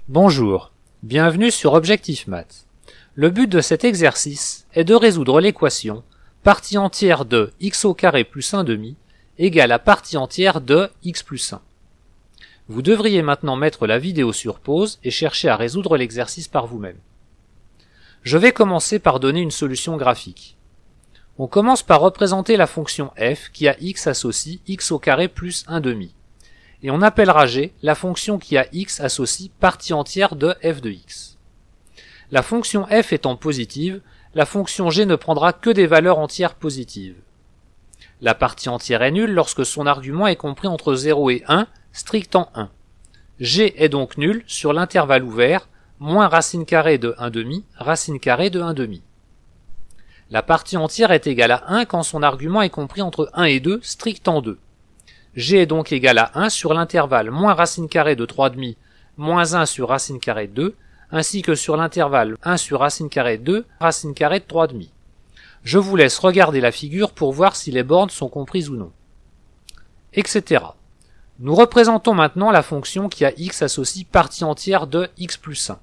Bonjour, bienvenue sur Objectif Math. Le but de cet exercice est de résoudre l'équation partie entière de x au carré plus 1/2 égale à partie entière de x plus 1. Vous devriez maintenant mettre la vidéo sur pause et chercher à résoudre l'exercice par vous-même. Je vais commencer par donner une solution graphique. On commence par représenter la fonction f qui a x associe x au carré plus 1/2. Et on appellera g la fonction qui a x associe partie entière de f de x. La fonction f étant positive, la fonction g ne prendra que des valeurs entières positives. La partie entière est nulle lorsque son argument est compris entre 0 et 1, strictant 1. G est donc nul sur l'intervalle ouvert, moins racine carrée de 1/2, racine carrée de 1/2. La partie entière est égale à 1 quand son argument est compris entre 1 et 2, strictant 2. G est donc égal à 1 sur l'intervalle moins racine carrée de 3/2 moins 1 sur racine carrée de 2, ainsi que sur l'intervalle 1 sur racine carrée de 2, racine carrée de 3/2. Je vous laisse regarder la figure pour voir si les bornes sont comprises ou non. Etc. Nous représentons maintenant la fonction qui a x associe partie entière de x plus 1.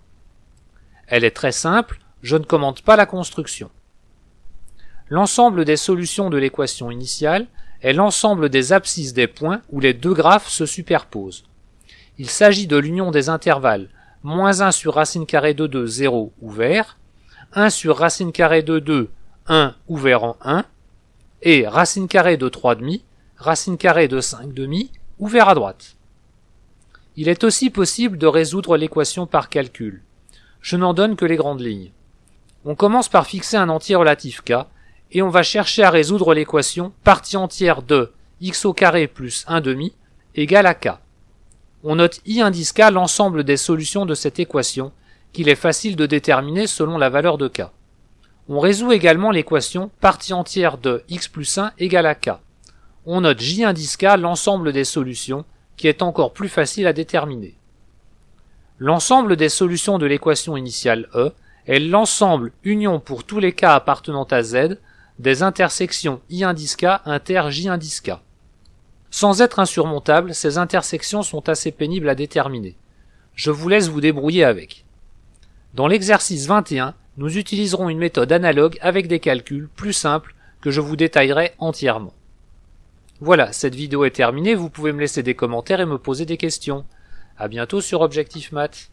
Elle est très simple, je ne commente pas la construction. L'ensemble des solutions de l'équation initiale est l'ensemble des abscisses des points où les deux graphes se superposent. Il s'agit de l'union des intervalles moins 1 sur racine carrée de 2, 0, ouvert, 1 sur racine carrée de 2, 1, ouvert en 1, et racine carrée de 3/2, racine carrée de 5/2, ouvert à droite. Il est aussi possible de résoudre l'équation par calcul. Je n'en donne que les grandes lignes. On commence par fixer un entier relatif k, et on va chercher à résoudre l'équation partie entière de x au carré plus 1/2 égale à k. On note i indice k l'ensemble des solutions de cette équation, qu'il est facile de déterminer selon la valeur de k. On résout également l'équation partie entière de x plus 1 égale à k. On note j indice k l'ensemble des solutions, qui est encore plus facile à déterminer. L'ensemble des solutions de l'équation initiale E est l'ensemble union pour tous les k appartenant à z des intersections i indice k inter j indice k. Sans être insurmontables, ces intersections sont assez pénibles à déterminer. Je vous laisse vous débrouiller avec. Dans l'exercice 21, nous utiliserons une méthode analogue avec des calculs plus simples que je vous détaillerai entièrement. Voilà, cette vidéo est terminée, vous pouvez me laisser des commentaires et me poser des questions. À bientôt sur Objectif Math.